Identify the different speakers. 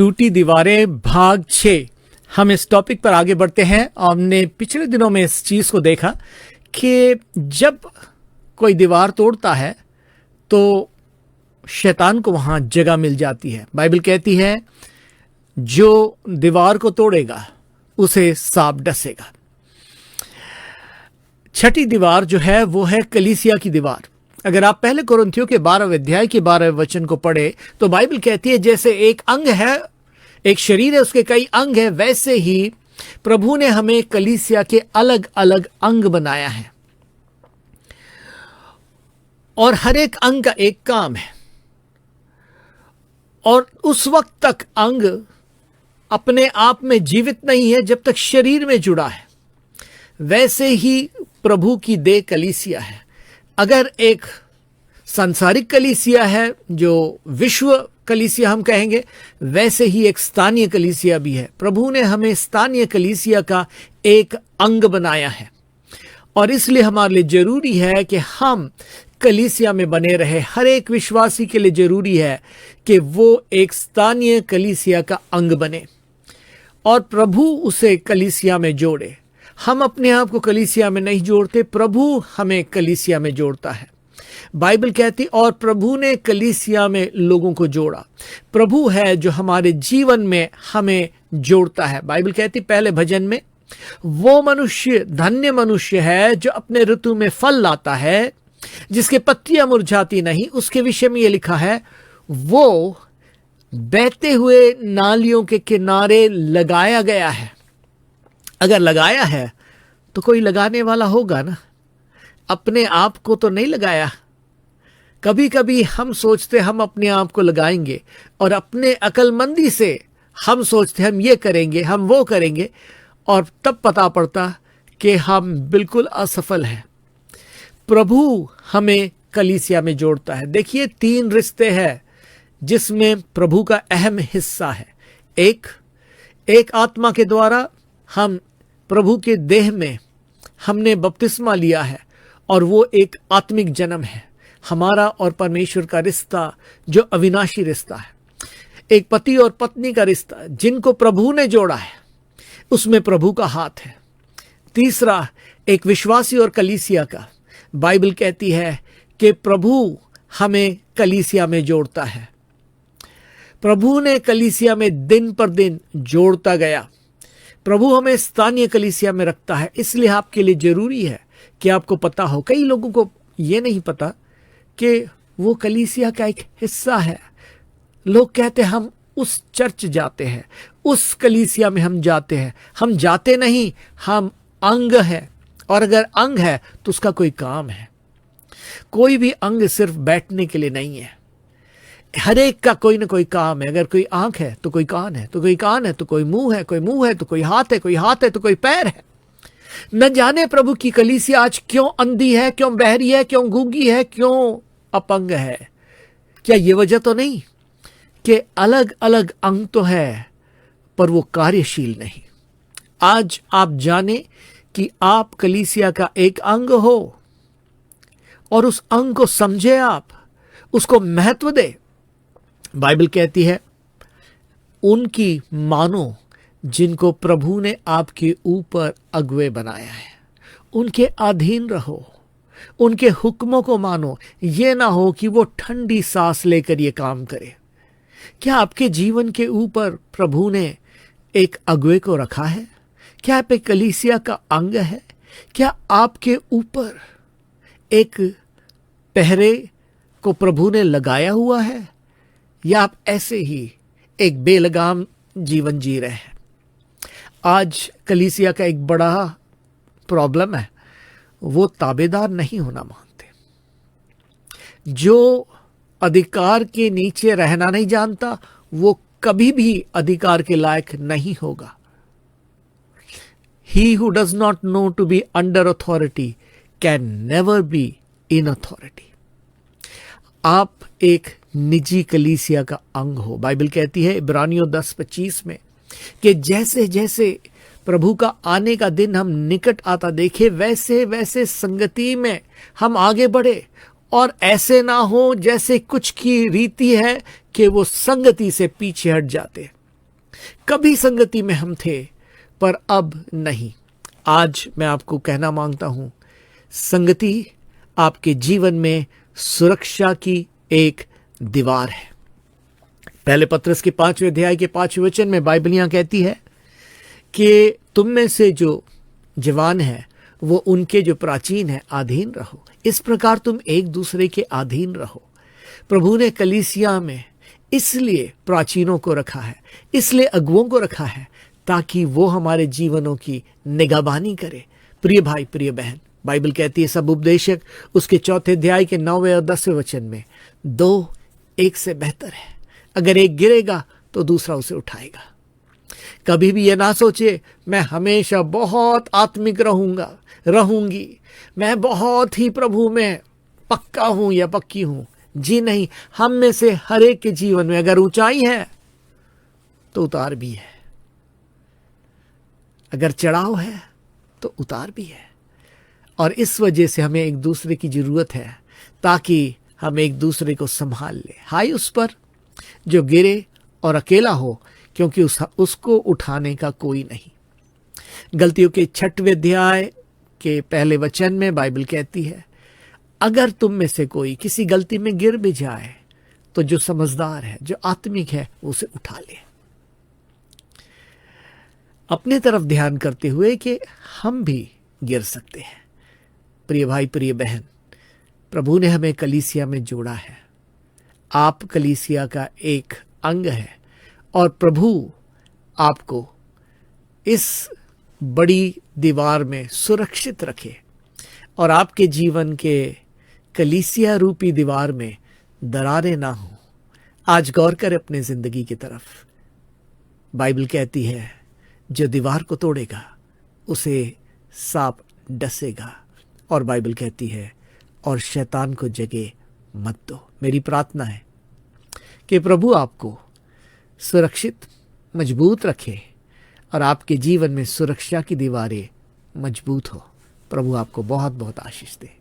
Speaker 1: टूटी दीवारें भाग 6। हम इस टॉपिक पर आगे बढ़ते हैं। हमने पिछले दिनों में इस चीज को देखा कि जब कोई दीवार तोड़ता है तो शैतान को वहां जगह मिल जाती है। बाइबल कहती है जो दीवार को तोड़ेगा उसे सांप डसेगा। छठी दीवार जो है वो है कलीसिया की दीवार। अगर आप पहले कोरिन्थियों के 12वें अध्याय के 12वें वचन को पढ़े तो बाइबल कहती है जैसे एक अंग है, एक शरीर है, उसके कई अंग है, वैसे ही प्रभु ने हमें कलीसिया के अलग अलग अंग बनाया है और हर एक अंग का एक काम है। और उस वक्त तक अंग अपने आप में जीवित नहीं है जब तक शरीर में जुड़ा है। वैसे ही प्रभु की देह कलीसिया है। अगर एक सांसारिक कलीसिया है जो विश्व कलीसिया हम कहेंगे, वैसे ही एक स्थानीय कलीसिया भी है। प्रभु ने हमें स्थानीय कलीसिया का एक अंग बनाया है और इसलिए हमारे लिए जरूरी है कि हम कलीसिया में बने रहे। हर एक विश्वासी के लिए जरूरी है कि वो एक स्थानीय कलीसिया का अंग बने और प्रभु उसे कलीसिया में जोड़े। हम अपने आप को कलीसिया में नहीं जोड़ते, प्रभु हमें कलीसिया में जोड़ता है। बाइबल कहती और प्रभु ने कलीसिया में लोगों को जोड़ा। प्रभु है जो हमारे जीवन में हमें जोड़ता है। बाइबल कहती पहले भजन में, वो मनुष्य धन्य मनुष्य है जो अपने ऋतु में फल लाता है, जिसके पत्तियां मुरझाती नहीं। उसके विषय में यह लिखा है वो बहते हुए नालियों के किनारे लगाया गया है। अगर लगाया है तो कोई लगाने वाला होगा ना, अपने आप को तो नहीं लगाया। कभी कभी हम सोचते हम अपने आप को लगाएंगे और अपने अकलमंदी से हम सोचते हम ये करेंगे, हम वो करेंगे, और तब पता पड़ता कि हम बिल्कुल असफल हैं। प्रभु हमें कलीसिया में जोड़ता है। देखिए 3 रिश्ते हैं जिसमें प्रभु का अहम हिस्सा है। एक आत्मा के द्वारा हम प्रभु के देह में हमने बपतिस्मा लिया है और वो एक आत्मिक जन्म है। हमारा और परमेश्वर का रिश्ता जो अविनाशी रिश्ता है, एक पति और पत्नी का रिश्ता जिनको प्रभु ने जोड़ा है, उसमें प्रभु का हाथ है। तीसरा एक विश्वासी और कलीसिया का। बाइबल कहती है कि प्रभु हमें कलीसिया में जोड़ता है। प्रभु ने कलीसिया में दिन पर दिन जोड़ता गया। प्रभु हमें स्थानीय कलीसिया में रखता है। इसलिए आपके लिए जरूरी है कि आपको पता हो। कई लोगों को यह नहीं पता कि वो कलीसिया का एक हिस्सा है। लोग कहते हैं हम उस चर्च जाते हैं, उस कलीसिया में हम जाते हैं। हम जाते नहीं, हम अंग है। और अगर अंग है तो उसका कोई काम है। कोई भी अंग सिर्फ बैठने के लिए नहीं है। हर एक का कोई ना कोई काम है। अगर कोई आंख है तो कोई कान है, तो कोई कान है तो कोई मुंह है, कोई मुंह है तो कोई हाथ है, कोई हाथ है तो कोई पैर है। न जाने प्रभु की कलीसिया आज क्यों अंधी है, क्यों बहरी है, क्यों गूंगी है, क्यों अपंग है। क्या ये वजह तो नहीं कि अलग अलग अंग तो है पर वो कार्यशील नहीं। आज आप जाने कि आप कलीसिया का एक अंग हो और उस अंग को समझे, आप उसको महत्व दे। बाइबल कहती है उनकी मानो जिनको प्रभु ने आपके ऊपर अगुवे बनाया है। उनके अधीन रहो, उनके हुक्मों को मानो। ये ना हो कि वो ठंडी सांस लेकर ये काम करे। क्या आपके जीवन के ऊपर प्रभु ने एक अगुवे को रखा है? क्या आप एक कलीसिया का अंग है? क्या आपके ऊपर एक पहरे को प्रभु ने लगाया हुआ है, या आप ऐसे ही एक बेलगाम जीवन जी रहे हैं? आज कलीसिया का एक बड़ा प्रॉब्लम है, वो ताबेदार नहीं होना मानते। जो अधिकार के नीचे रहना नहीं जानता वो कभी भी अधिकार के लायक नहीं होगा। He who does not know to be under authority can never be in authority. आप एक निजी कलीसिया का अंग हो। बाइबल कहती है इब्रानियों 10:25 में कि जैसे जैसे प्रभु का आने का दिन हम निकट आता देखे, वैसे वैसे संगति में हम आगे बढ़े, और ऐसे ना हो जैसे कुछ की रीति है कि वो संगति से पीछे हट जाते। कभी संगति में हम थे पर अब नहीं। आज मैं आपको कहना मांगता हूं, संगति आपके जीवन में सुरक्षा की एक दीवार है। पहले पत्रस के 5वें अध्याय के 5वें वचन में बाइबलियां कहती है कि तुम में से जो जवान है वो उनके जो प्राचीन है अधीन रहो। इस प्रकार तुम एक दूसरे के अधीन रहो। प्रभु ने कलीसिया में इसलिए प्राचीनों को रखा है, इसलिए अगुओं को रखा है, ताकि वो हमारे जीवनों की निगहबानी करे। प्रिय भाई, प्रिय बहन, बाइबल कहती है सब उपदेशक उसके 4 अध्याय के 9वें और 10वें वचन में 2 एक से बेहतर है। अगर एक गिरेगा तो दूसरा उसे उठाएगा। कभी भी ये ना सोचे मैं हमेशा बहुत आत्मिक रहूंगी, मैं बहुत ही प्रभु में पक्का हूं या पक्की हूं। जी नहीं, हम में से हर एक के जीवन में अगर ऊंचाई है तो उतार भी है, अगर चढ़ाव है तो उतार भी है। और इस वजह से हमें एक दूसरे की जरूरत है ताकि हम एक दूसरे को संभाल ले। हाय उस पर जो गिरे और अकेला हो, क्योंकि उसको उठाने का कोई नहीं। गलतियों के 6वें अध्याय के पहले वचन में बाइबल कहती है अगर तुम में से कोई किसी गलती में गिर भी जाए तो जो समझदार है, जो आत्मिक है, उसे उठा ले। अपने तरफ ध्यान करते हुए कि हम भी गिर सकते हैं। प्रिय भाई, प्रिय बहन, प्रभु ने हमें कलीसिया में जोड़ा है। आप कलीसिया का एक अंग है और प्रभु आपको इस बड़ी दीवार में सुरक्षित रखे और आपके जीवन के कलीसिया रूपी दीवार में दरारें ना हो। आज गौर कर अपने जिंदगी की तरफ। बाइबल कहती है जो दीवार को तोड़ेगा उसे सांप डसेगा, और बाइबल कहती है और शैतान को जगह मत दो। मेरी प्रार्थना है कि प्रभु आपको सुरक्षित, मजबूत रखे और आपके जीवन में सुरक्षा की दीवारें मजबूत हो। प्रभु आपको बहुत बहुत आशीष दे।